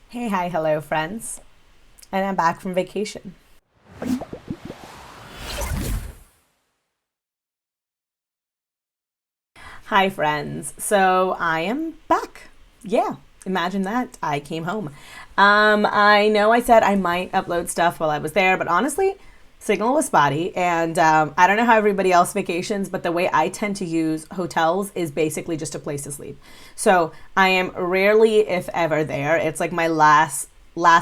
Hey, hi, hello, friends. And I'm back from vacation. Hi, friends. So I am back. Yeah, imagine that. I came home. I know I said I might upload stuff while I was there, but honestly, signal was spotty. And I don't know how everybody else vacations, but the way I tend to use hotels is basically just a place to sleep. So I am rarely, if ever, there. It's like my last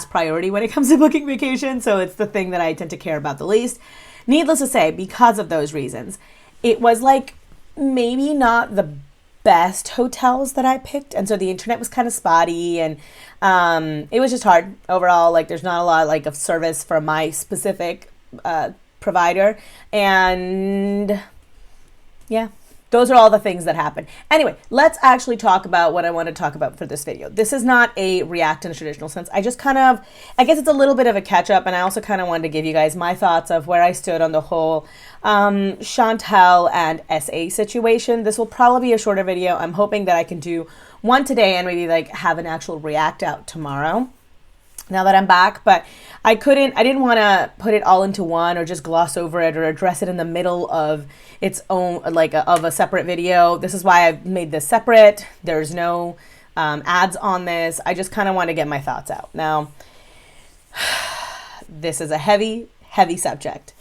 priority when it comes to booking vacation. So it's the thing that I tend to care about the least. Needless to say, because of those reasons, it was like maybe not the best hotels that I picked. And so the internet was kind of spotty and it was just hard overall. Like there's not a lot like of service for my specific provider. And yeah, those are all the things that happen. Anyway, let's actually talk about what I want to talk about for this video. This is not a react in a traditional sense. I just kind of, I guess it's a little bit of a catch up, and I also kind of wanted to give you guys my thoughts of where I stood on the whole Chantal and SA situation. This will probably be a shorter video. I'm hoping that I can do one today and maybe like have an actual react out tomorrow now that I'm back, but I didn't want to put it all into one or just gloss over it or address it in the middle of its own, of a separate video. This is why I've made this separate. There's no ads on this. I just kind of want to get my thoughts out. Now, this is a heavy, heavy subject.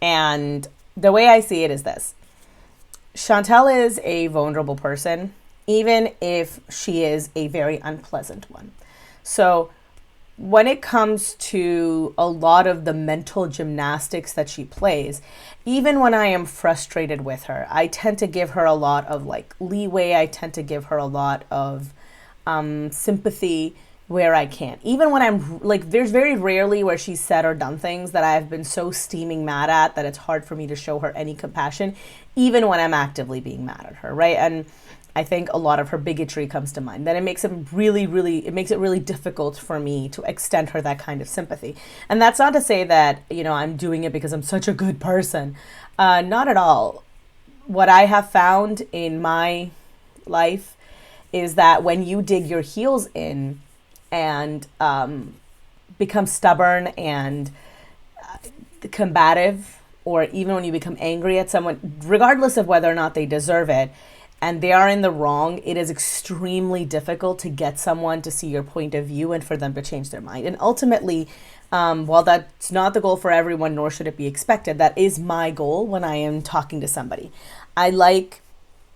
And the way I see it is this. Chantal is a vulnerable person, even if she is a very unpleasant one. So when it comes to a lot of the mental gymnastics that she plays, even when I am frustrated with her, I tend to give her a lot of like leeway. I tend to give her a lot of sympathy where I can. Even when I'm like, there's very rarely where she's said or done things that I've been so steaming mad at that it's hard for me to show her any compassion, even when I'm actively being mad at her, right? And I think a lot of her bigotry comes to mind. That it makes it really difficult for me to extend her that kind of sympathy. And that's not to say that, I'm doing it because I'm such a good person. Not at all. What I have found in my life is that when you dig your heels in and become stubborn and combative, or even when you become angry at someone, regardless of whether or not they deserve it, and they are in the wrong, it is extremely difficult to get someone to see your point of view and for them to change their mind. And ultimately, while that's not the goal for everyone, nor should it be expected, that is my goal when I am talking to somebody. I like,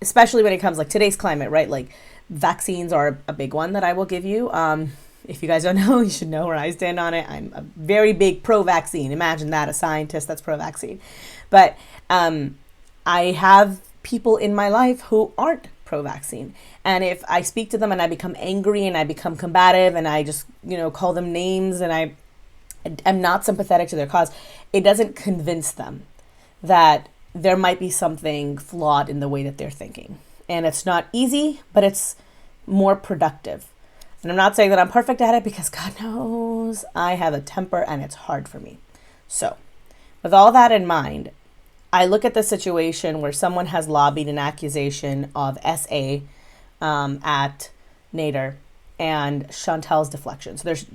especially when it comes like today's climate, right? Like vaccines are a big one that I will give you. If you guys don't know, you should know where I stand on it. I'm a very big pro-vaccine. Imagine that, a scientist that's pro-vaccine. But I have people in my life who aren't pro-vaccine. And if I speak to them and I become angry and I become combative and I just, call them names and I'm not sympathetic to their cause, it doesn't convince them that there might be something flawed in the way that they're thinking. And it's not easy, but it's more productive. And I'm not saying that I'm perfect at it because God knows I have a temper and it's hard for me. So with all that in mind, I look at the situation where someone has lobbied an accusation of SA at Nader and Chantal's deflection. So there's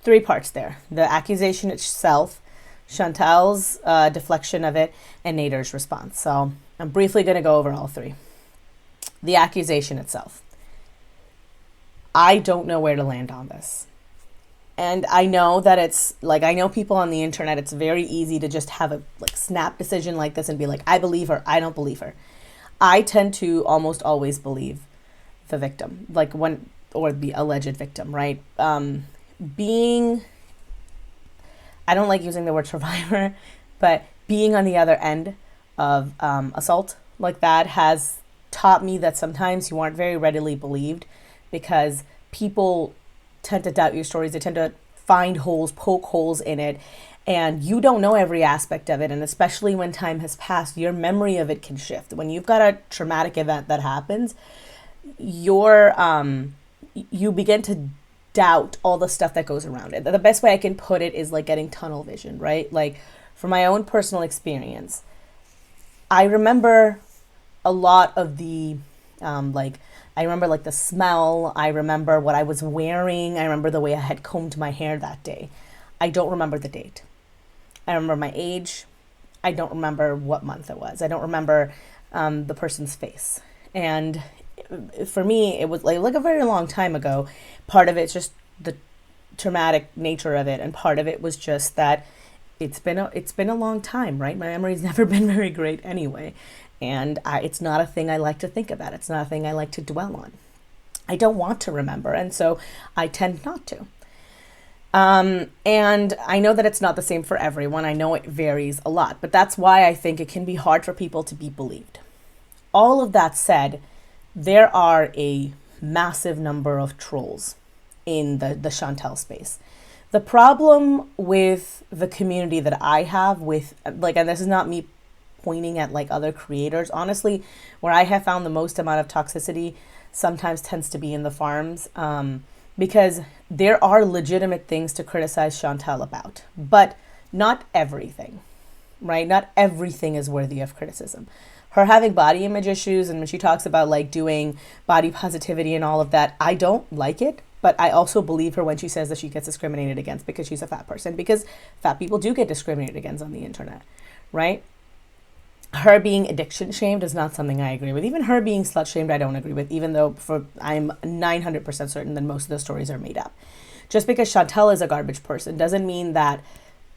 three parts there. The accusation itself, Chantal's deflection of it, and Nader's response. So I'm briefly going to go over all three. The accusation itself. I don't know where to land on this. And I know that it's like, I know people on the internet, it's very easy to just have a like snap decision like this and be like, I believe her, I don't believe her. I tend to almost always believe the victim, or the alleged victim, right? Being, I don't like using the word survivor, but being on the other end of assault like that has taught me that sometimes you aren't very readily believed because people tend to doubt your stories. They tend to find holes, poke holes in it, and you don't know every aspect of it. And especially when time has passed, your memory of it can shift. When you've got a traumatic event that happens, you begin to doubt all the stuff that goes around it. The best way I can put it is like getting tunnel vision, right? Like from my own personal experience, I remember a lot of the I remember like the smell. I remember what I was wearing. I remember the way I had combed my hair that day. I don't remember the date. I remember my age. I don't remember what month it was. I don't remember the person's face. And for me, it was like a very long time ago. Part of it's just the traumatic nature of it, and part of it was just that it's been a long time, right? My memory's never been very great anyway, and it's not a thing I like to think about. It's not a thing I like to dwell on. I don't want to remember, and so I tend not to. And I know that it's not the same for everyone. I know it varies a lot, but that's why I think it can be hard for people to be believed. All of that said, there are a massive number of trolls in the Chantal space. The problem with the community that I have with, like, and this is not me pointing at like other creators, honestly, where I have found the most amount of toxicity sometimes tends to be in the farms, because there are legitimate things to criticize Chantal about, but not everything, right? Not everything is worthy of criticism. Her having body image issues, and when she talks about like doing body positivity and all of that, I don't like it, but I also believe her when she says that she gets discriminated against because she's a fat person, because fat people do get discriminated against on the internet, right? Her being addiction shamed is not something I agree with. Even her being slut shamed, I don't agree with, even though I'm 900% certain that most of the stories are made up. Just because Chantal is a garbage person doesn't mean that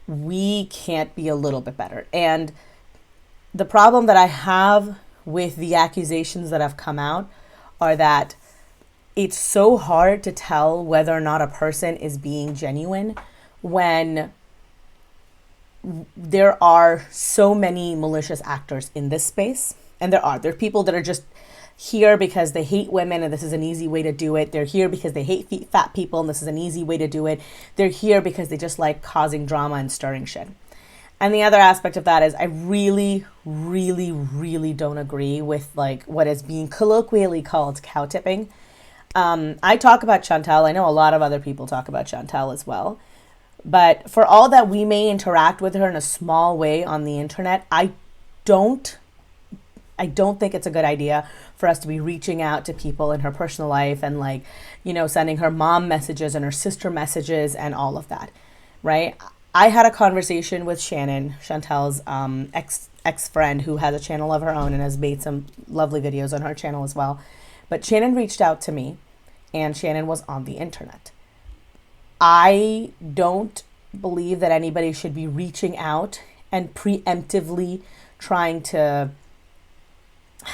we can't be a little bit better. And the problem that I have with the accusations that have come out are that it's so hard to tell whether or not a person is being genuine when there are so many malicious actors in this space. And there are people that are just here because they hate women and this is an easy way to do it. They're here because they hate fat people and this is an easy way to do it. They're here because they just like causing drama and stirring shit. And the other aspect of that is I really, really, really don't agree with like what is being colloquially called cow tipping. I talk about Chantal. I know a lot of other people talk about Chantal as well. But for all that we may interact with her in a small way on the internet, I don't think it's a good idea for us to be reaching out to people in her personal life and like, you know, sending her mom messages and her sister messages and all of that, right? I had a conversation with Shannon, Chantal's ex-friend, who has a channel of her own and has made some lovely videos on her channel as well. But Shannon reached out to me, and Shannon was on the internet. I don't believe that anybody should be reaching out and preemptively trying to,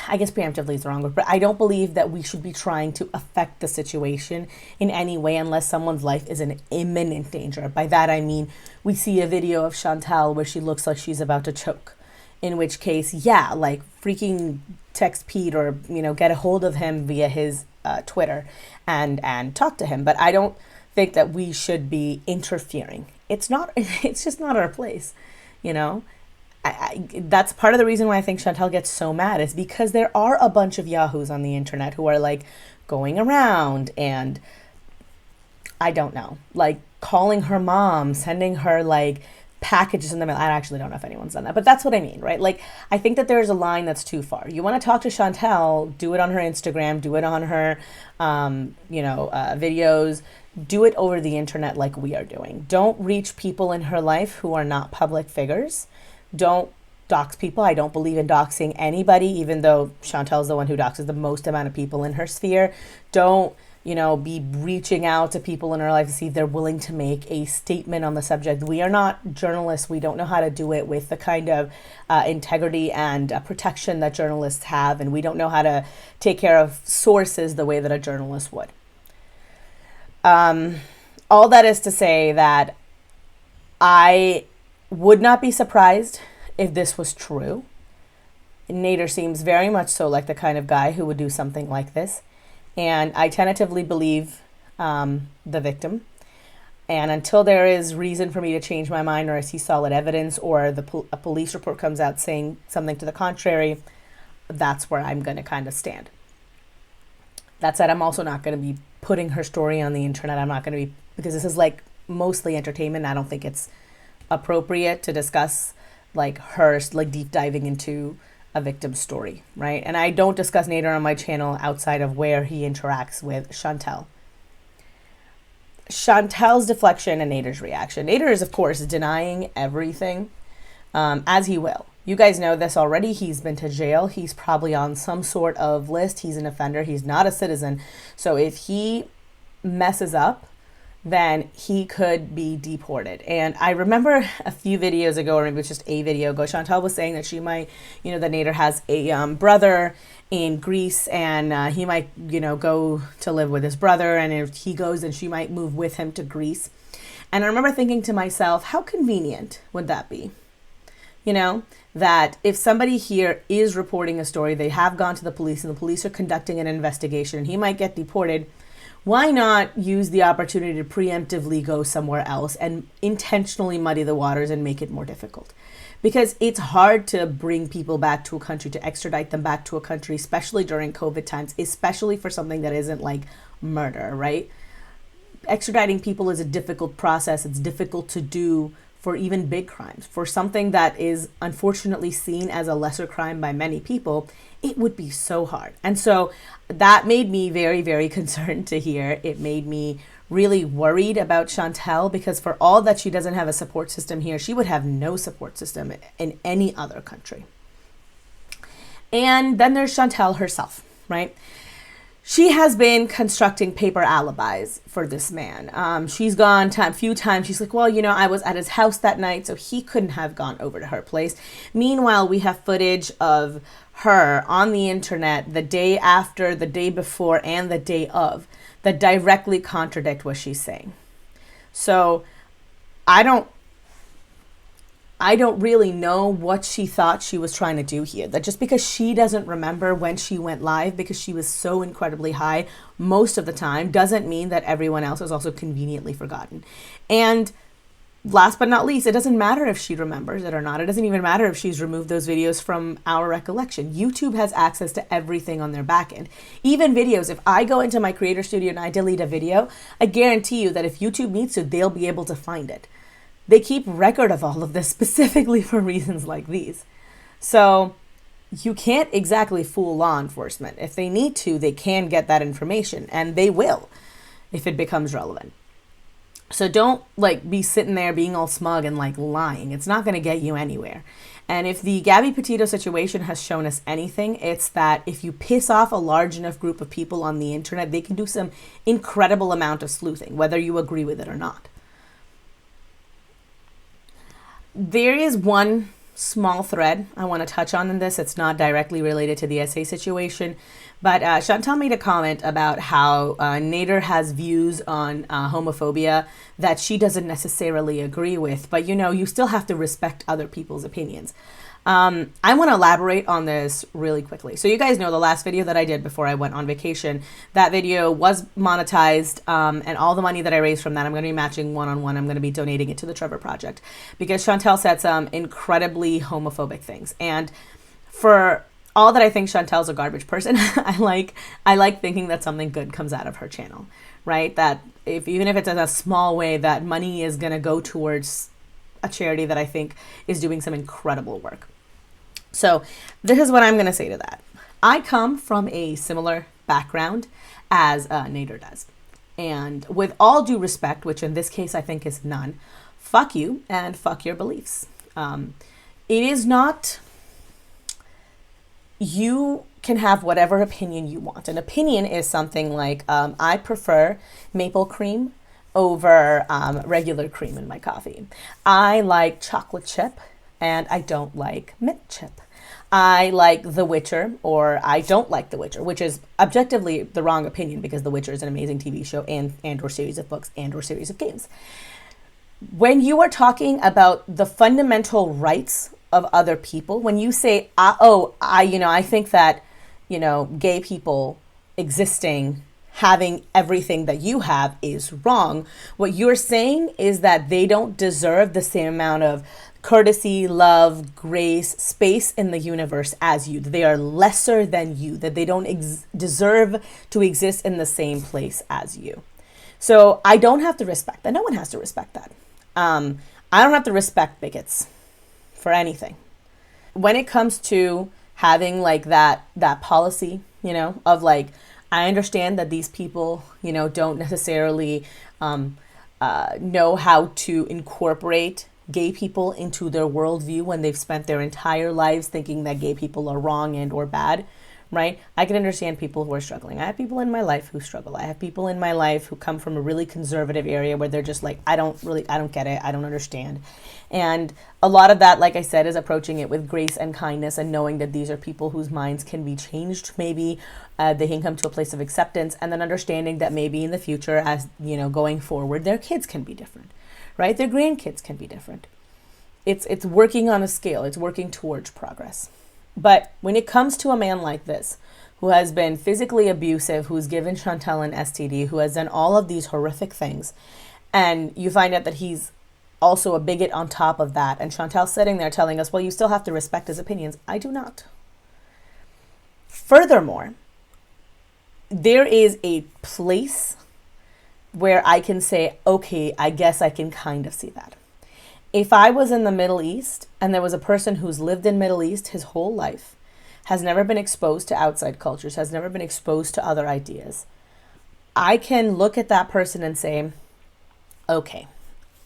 I guess preemptively is the wrong word, but I don't believe that we should be trying to affect the situation in any way unless someone's life is in imminent danger. By that I mean we see a video of Chantal where she looks like she's about to choke, in which case, yeah, like freaking text Pete or, you know, get a hold of him via his Twitter and talk to him. But I don't think that we should be interfering. It's just not our place, you know. That's part of the reason why I think Chantal gets so mad is because there are a bunch of yahoos on the internet who are like going around and I don't know, like calling her mom, sending her like packages in the mail. I actually don't know if anyone's done that, but that's what I mean, right? Like, I think that there's a line that's too far. You want to talk to Chantal, do it on her Instagram, do it on her, videos, do it over the internet like we are doing. Don't reach people in her life who are not public figures. Don't dox people. I don't believe in doxing anybody, even though Chantal's the one who doxes the most amount of people in her sphere. Don't, be reaching out to people in her life to see if they're willing to make a statement on the subject. We are not journalists. We don't know how to do it with the kind of integrity and protection that journalists have, and we don't know how to take care of sources the way that a journalist would. All that is to say that I would not be surprised if this was true. Nader seems very much so like the kind of guy who would do something like this. And I tentatively believe the victim. And until there is reason for me to change my mind or I see solid evidence or a police report comes out saying something to the contrary, that's where I'm going to kind of stand. That said, I'm also not going to be putting her story on the internet. I'm not going to be, because this is like mostly entertainment. I don't think it's appropriate to discuss like her like deep diving into a victim story, right? And I don't discuss Nader on my channel outside of where he interacts with Chantal. Chantal's deflection and Nader's reaction. Nader is, of course, denying everything, as he will. You guys know this already. He's been to jail. He's probably on some sort of list. He's an offender. He's not a citizen. So if he messes up, then he could be deported. And I remember a few videos ago, or maybe it's just a video ago, Chantal was saying that she might, that Nader has a brother in Greece, and he might, go to live with his brother. And if he goes, then she might move with him to Greece. And I remember thinking to myself, how convenient would that be? That if somebody here is reporting a story, they have gone to the police and the police are conducting an investigation, and he might get deported. Why not use the opportunity to preemptively go somewhere else and intentionally muddy the waters and make it more difficult? Because it's hard to bring people back to a country, to extradite them back to a country, especially during COVID times, especially for something that isn't like murder, right? Extraditing people is a difficult process. It's difficult to do for even big crimes. For something that is unfortunately seen as a lesser crime by many people, it would be so hard. And so that made me very, very concerned to hear. It made me really worried about Chantal, because for all that she doesn't have a support system here, she would have no support system in any other country. And then there's Chantal herself, right? She has been constructing paper alibis for this man. She's gone a few times. She's like, well, I was at his house that night, so he couldn't have gone over to her place. Meanwhile, we have footage of her on the internet the day after, the day before, and the day of that directly contradict what she's saying. So I don't really know what she thought she was trying to do here. That just because she doesn't remember when she went live because she was so incredibly high most of the time doesn't mean that everyone else is also conveniently forgotten. And last but not least, it doesn't matter if she remembers it or not. It doesn't even matter if she's removed those videos from our recollection. YouTube has access to everything on their back end. Even videos, if I go into my creator studio and I delete a video, I guarantee you that if YouTube needs to, they'll be able to find it. They keep record of all of this specifically for reasons like these. So you can't exactly fool law enforcement. If they need to, they can get that information, and they will if it becomes relevant. So don't be sitting there being all smug and lying. It's not going to get you anywhere. And if the Gabby Petito situation has shown us anything, it's that if you piss off a large enough group of people on the internet, they can do some incredible amount of sleuthing, whether you agree with it or not. There is one small thread I want to touch on in this. It's not directly related to the essay situation, but Chantal made a comment about how Nader has views on homophobia that she doesn't necessarily agree with, but you still have to respect other people's opinions. I want to elaborate on this really quickly. So you guys know the last video that I did before I went on vacation, that video was monetized, and all the money that I raised from that, I'm going to be matching one-on-one. I'm going to be donating it to the Trevor Project, because Chantal said some incredibly homophobic things. And for all that I think Chantal's a garbage person, I like thinking that something good comes out of her channel, right? That even if it's in a small way, that money is going to go towards a charity that I think is doing some incredible work. So this is what I'm going to say to that. I come from a similar background as Nader does. And with all due respect, which in this case I think is none, fuck you and fuck your beliefs. It is not... You can have whatever opinion you want. An opinion is something like, I prefer maple cream over regular cream in my coffee. I like chocolate chip and I don't like mint chip. I like The Witcher, or I don't like The Witcher, which is objectively the wrong opinion, because The Witcher is an amazing TV show and or series of books and or series of games. When you are talking about the fundamental rights of other people, when you say, I think that, gay people existing, having everything that you have is wrong, what you're saying is that they don't deserve the same amount of courtesy, love, grace, space in the universe as you. They are lesser than you, that they don't deserve to exist in the same place as you. So I don't have to respect that. No one has to respect that. I don't have to respect bigots for anything. When it comes to having like that policy, you know, of like, I understand that these people, you know, don't necessarily know how to incorporate gay people into their worldview when they've spent their entire lives thinking that gay people are wrong and or bad, right? I can understand people who are struggling. I have people in my life who struggle. I have people in my life who come from a really conservative area where they're just like, I don't get it. I don't understand. And a lot of that, like I said, is approaching it with grace and kindness and knowing that these are people whose minds can be changed. Maybe they can come to a place of acceptance, and then understanding that maybe in the future, as you know, going forward, their kids can be different, right? Their grandkids can be different. It's working on a scale. It's working towards progress. But when it comes to a man like this, who has been physically abusive, who's given Chantal an STD, who has done all of these horrific things, and you find out that he's also a bigot on top of that, and Chantal's sitting there telling us, well, you still have to respect his opinions. I do not. Furthermore, there is a place where I can say, okay, I guess I can kind of see that. If I was in the Middle East and there was a person who's lived in Middle East his whole life, has never been exposed to outside cultures, has never been exposed to other ideas, I can look at that person and say, okay,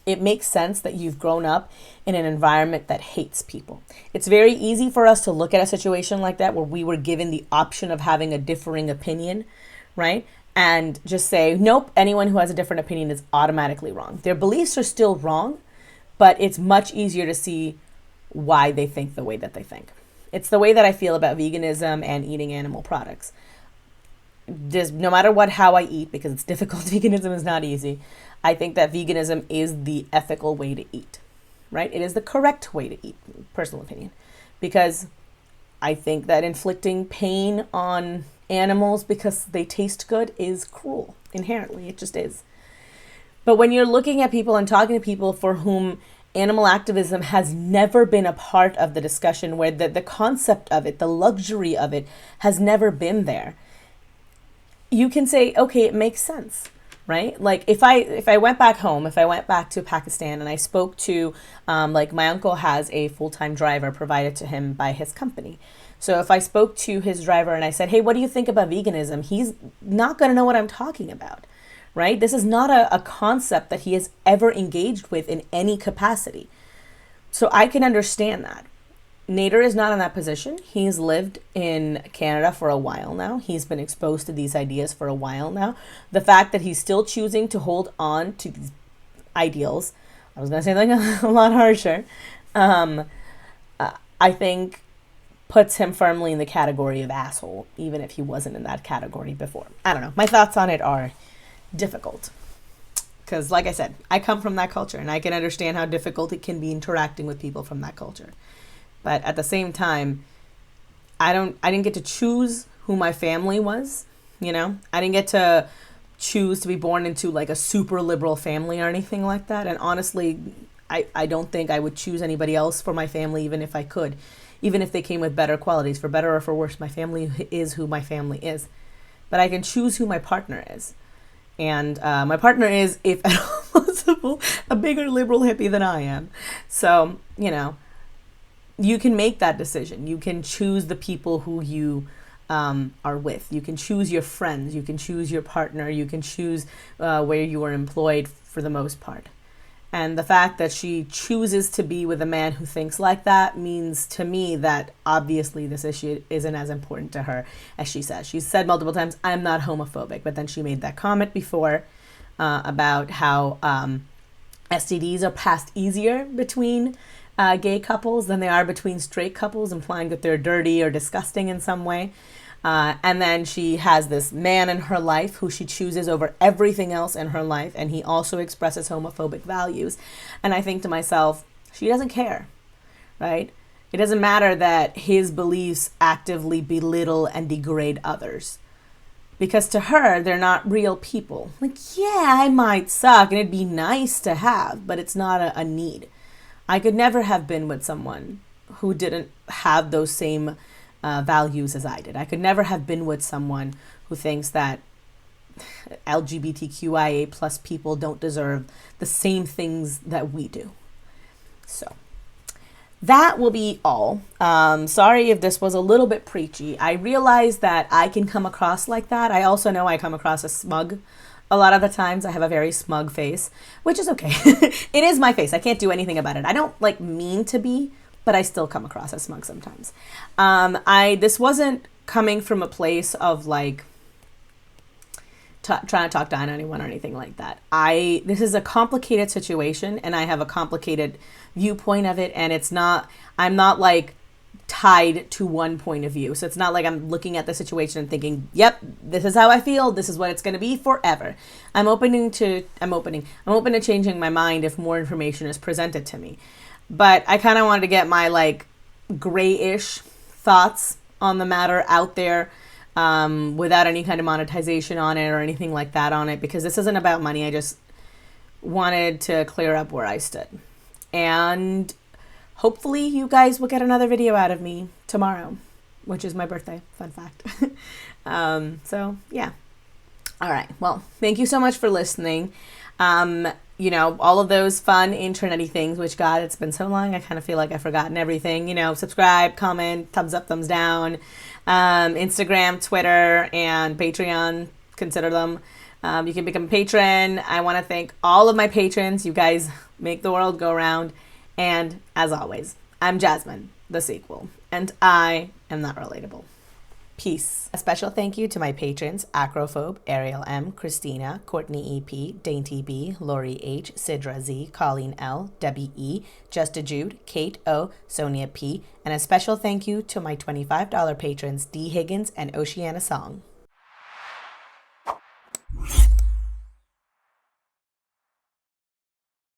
it makes sense that you've grown up in an environment that hates people. It's very easy for us to look at a situation like that where we were given the option of having a differing opinion, right? And just say, nope, anyone who has a different opinion is automatically wrong. Their beliefs are still wrong, but it's much easier to see why they think the way that they think. It's the way that I feel about veganism and eating animal products. Just no matter how I eat, because it's difficult, veganism is not easy. I think that veganism is the ethical way to eat, right? It is the correct way to eat, personal opinion, because I think that inflicting pain on animals because they taste good is cruel, inherently. It just is. But when you're looking at people and talking to people for whom animal activism has never been a part of the discussion, where the concept of it, the luxury of it has never been there, you can say, okay, it makes sense, right? Like if I went back home, if I went back to Pakistan and I spoke to, like my uncle has a full-time driver provided to him by his company. So if I spoke to his driver and I said, hey, what do you think about veganism? He's not going to know what I'm talking about, right? This is not a concept that he has ever engaged with in any capacity. So I can understand that. Nader is not in that position. He's lived in Canada for a while now. He's been exposed to these ideas for a while now. The fact that he's still choosing to hold on to these ideals, I was going to say like a lot harsher, I think puts him firmly in the category of asshole, even if he wasn't in that category before. I don't know. My thoughts on it are difficult. Because like I said, I come from that culture and I can understand how difficult it can be interacting with people from that culture. But at the same time, I didn't get to choose who my family was, you know? I didn't get to choose to be born into like a super liberal family or anything like that. And honestly, I don't think I would choose anybody else for my family, even if I could, even if they came with better qualities. For better or for worse, my family is who my family is. But I can choose who my partner is. And my partner is, if at all possible, a bigger liberal hippie than I am. So, you know, you can make that decision. You can choose the people who you are with. You can choose your friends. You can choose your partner. You can choose where you are employed for the most part. And the fact that she chooses to be with a man who thinks like that means to me that obviously this issue isn't as important to her as she says. She's said multiple times, I'm not homophobic. But then she made that comment before about how STDs are passed easier between gay couples than they are between straight couples, implying that they're dirty or disgusting in some way. And then she has this man in her life who she chooses over everything else in her life, and he also expresses homophobic values. And I think to myself, she doesn't care, right? It doesn't matter that his beliefs actively belittle and degrade others. Because to her, they're not real people. Like, yeah, I might suck, and it'd be nice to have, but it's not a need. I could never have been with someone who didn't have those same values as I did. I could never have been with someone who thinks that LGBTQIA plus people don't deserve the same things that we do. So that will be all. Sorry if this was a little bit preachy. I realize that I can come across like that. I also know I come across as smug. A lot of the times I have a very smug face, which is okay. It is my face. I can't do anything about it. I don't like mean to be, but I still come across as smug sometimes. This wasn't coming from a place of like trying to talk down on anyone or anything like that. This is a complicated situation, and I have a complicated viewpoint of it, and I'm not like tied to one point of view. So it's not like I'm looking at the situation and thinking, yep, this is how I feel, this is what it's going to be forever. I'm open to changing my mind if more information is presented to me. But I kind of wanted to get my like grayish thoughts on the matter out there, without any kind of monetization on it or anything like that on it, because this isn't about money. I just wanted to clear up where I stood. And hopefully you guys will get another video out of me tomorrow, which is my birthday. Fun fact. So yeah. All right. Well, thank you so much for listening. All of those fun internety things, which God, it's been so long. I kind of feel like I've forgotten everything, subscribe, comment, thumbs up, thumbs down, Instagram, Twitter, and Patreon. Consider them. You can become a patron. I want to thank all of my patrons. You guys make the world go round. And as always, I'm Jasmine, the sequel, and I am not relatable. Peace. A special thank you to my patrons, Acrophobe, Ariel M, Christina, Courtney EP, Dainty B, Lori H, Sidra Z, Colleen L, Debbie E, Justa Jude, Kate O, Sonia P, and a special thank you to my $25 patrons, D Higgins and Oceana Song.